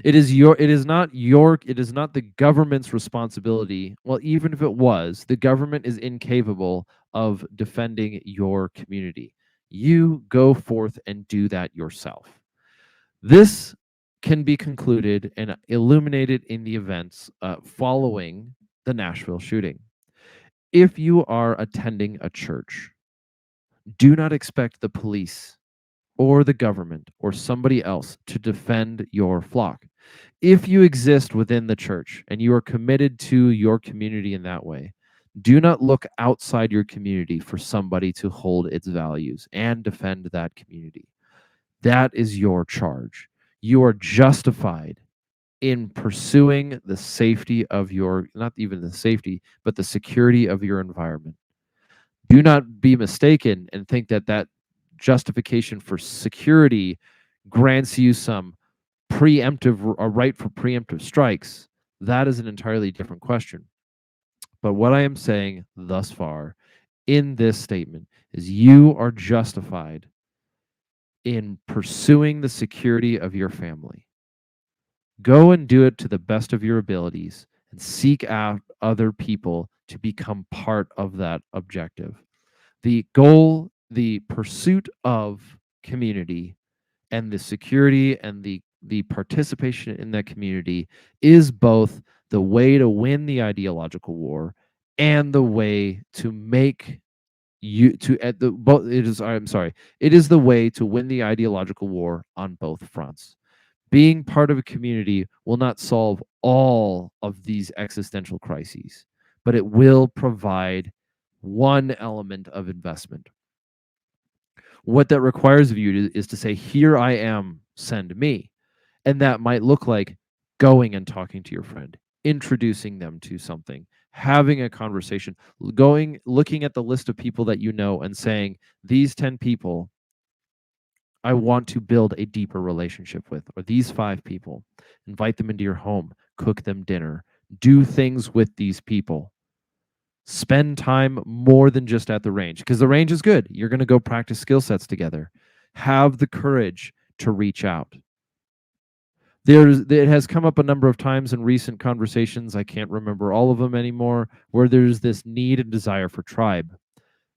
It is not the government's responsibility. Well, even if it was, the government is incapable of defending your community. You go forth and do that yourself. This can be concluded and illuminated in the events following the Nashville shooting. If you are attending a church, do not expect the police or the government or somebody else to defend your flock. If you exist within the church and you are committed to your community in that way, do not look outside your community for somebody to hold its values and defend that community. That is your charge. You are justified in pursuing the safety of your, not even the safety, but the security of your environment. Do not be mistaken and think that that justification for security grants you some preemptive a right for preemptive strikes. That is an entirely different question. But what I am saying thus far in this statement is you are justified in pursuing the security of your family. Go and do it to the best of your abilities and seek out other people to become part of that objective. The goal, the pursuit of community and the security and the participation in that community is both the way to win the ideological war and the way to make you to at the both it is I'm sorry, it is the way to win the ideological war on both fronts. Being part of a community will not solve all of these existential crises, but it will provide one element of investment. What that requires of you is to say, here I am, send me. And that might look like going and talking to your friend, introducing them to something, having a conversation, going, looking at the list of people that you know and saying, these 10 people I want to build a deeper relationship with, or these 5 people, invite them into your home, cook them dinner, do things with these people. Spend time more than just at the range, because the range is good. You're going to go practice skill sets together. Have the courage to reach out. It has come up a number of times in recent conversations, I can't remember all of them anymore, where there's this need and desire for tribe.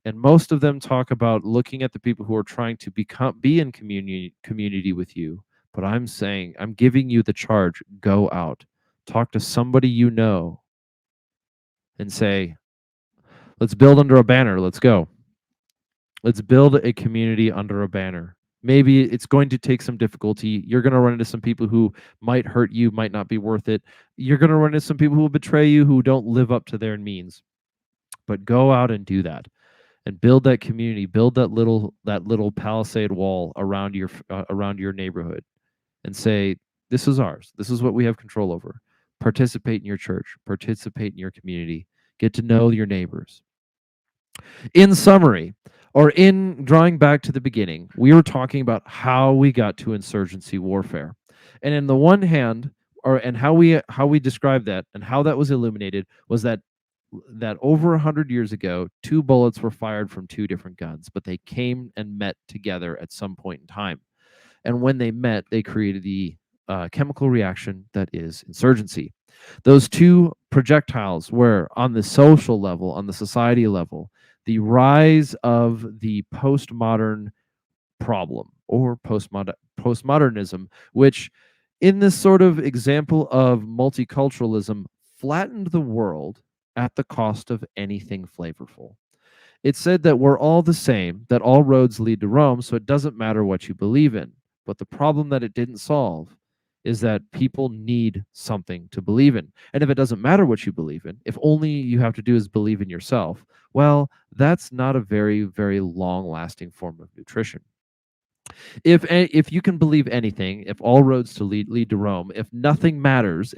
And most of them talk about looking at the people who are trying to be in community with you. But I'm saying, I'm giving you the charge, go out, talk to somebody you know and say, let's build under a banner, let's go. Let's build a community under a banner. Maybe it's going to take some difficulty. You're going to run into some people who might hurt you, might not be worth it. You're going to run into some people who will betray you, who don't live up to their means. But go out and do that, and build that community. Build that little palisade wall around your neighborhood, and say, "This is ours. This is what we have control over." Participate in your church. Participate in your community. Get to know your neighbors. In summary, or in drawing back to the beginning, we were talking about how we got to insurgency warfare. And in the one hand, and how we described that and how that was illuminated was that over 100 years ago, 2 bullets were fired from 2 different guns, but they came and met together at some point in time. And when they met, they created the chemical reaction that is insurgency. Those 2 projectiles were on the social level, on the society level, the rise of the postmodern problem, or postmodernism, which, in this sort of example of multiculturalism, flattened the world at the cost of anything flavorful. It said that we're all the same, that all roads lead to Rome, so it doesn't matter what you believe in. But the problem that it didn't solve is that people need something to believe in. And if it doesn't matter what you believe in, if only you have to do is believe in yourself, well, that's not a very, very long lasting form of nutrition. If you can believe anything, if all roads to lead to Rome, if nothing matters,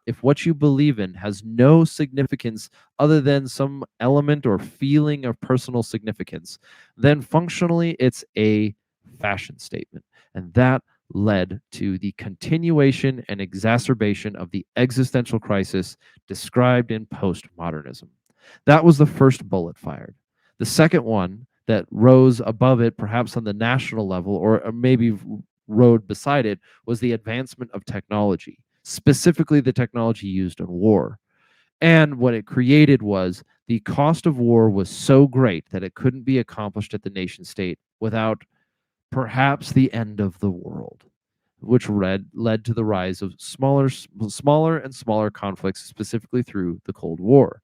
if what you believe in has no significance other than some element or feeling of personal significance, then functionally it's a fashion statement. And that led to the continuation and exacerbation of the existential crisis described in postmodernism. That was the first bullet fired. The second one that rose above it, perhaps on the national level, or maybe rode beside it, was the advancement of technology, specifically the technology used in war. And what it created was the cost of war was so great that it couldn't be accomplished at the nation state without perhaps the end of the world, which led to the rise of smaller and smaller conflicts, specifically through the Cold War.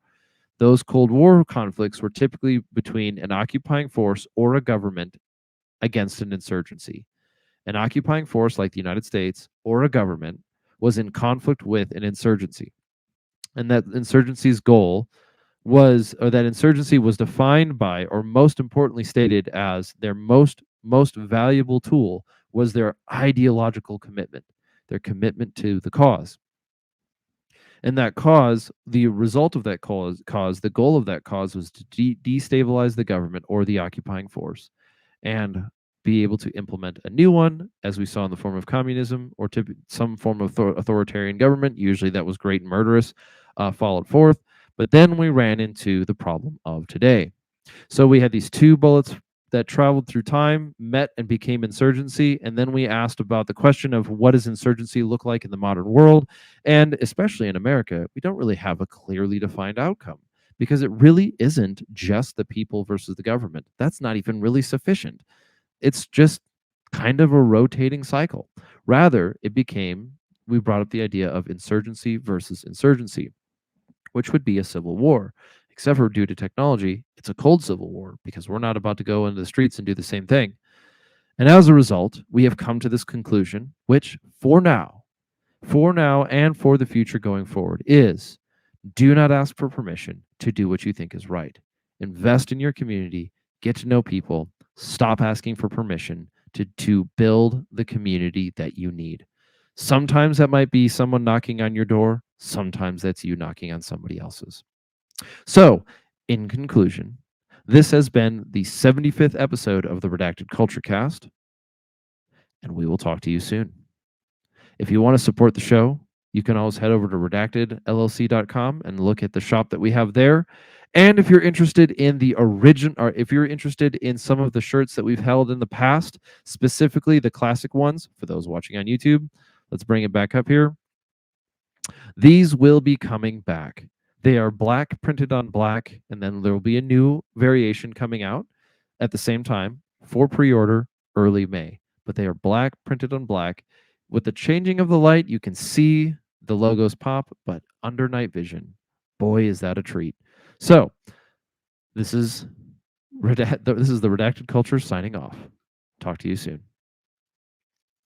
Those Cold War conflicts were typically between an occupying force or a government against an insurgency. An occupying force like the United States or a government was in conflict with an insurgency. And that insurgency's goal was, or that insurgency was defined by, or most importantly stated as, their most valuable tool was their ideological commitment, their commitment to the cause. And that cause, the result of that cause, the goal of that cause was to destabilize the government or the occupying force and be able to implement a new one, as we saw in the form of communism or some form of authoritarian government. Usually that was great and murderous, followed forth. But then we ran into the problem of today. So we had these two bullets that traveled through time, met and became insurgency. And then we asked about the question of what does insurgency look like in the modern world? And especially in America, we don't really have a clearly defined outcome because it really isn't just the people versus the government. That's not even really sufficient. It's just kind of a rotating cycle. Rather, we brought up the idea of insurgency versus insurgency, which would be a civil war. Except for due to technology, it's a cold civil war because we're not about to go into the streets and do the same thing. And as a result, we have come to this conclusion, which for now and for the future going forward, is do not ask for permission to do what you think is right. Invest in your community, get to know people, stop asking for permission to build the community that you need. Sometimes that might be someone knocking on your door, sometimes that's you knocking on somebody else's. So, in conclusion, this has been the 75th episode of the Redacted Culture Cast, and we will talk to you soon. If you want to support the show, you can always head over to redactedllc.com and look at the shop that we have there. And if you're interested in the original, or if you're interested in some of the shirts that we've held in the past, specifically the classic ones, for those watching on YouTube, let's bring it back up here. These will be coming back. They are black printed on black, and then there will be a new variation coming out at the same time for pre-order early May. But they are black printed on black. With the changing of the light, you can see the logos pop, but under night vision, boy, is that a treat. So this is the Redacted Culture signing off. Talk to you soon.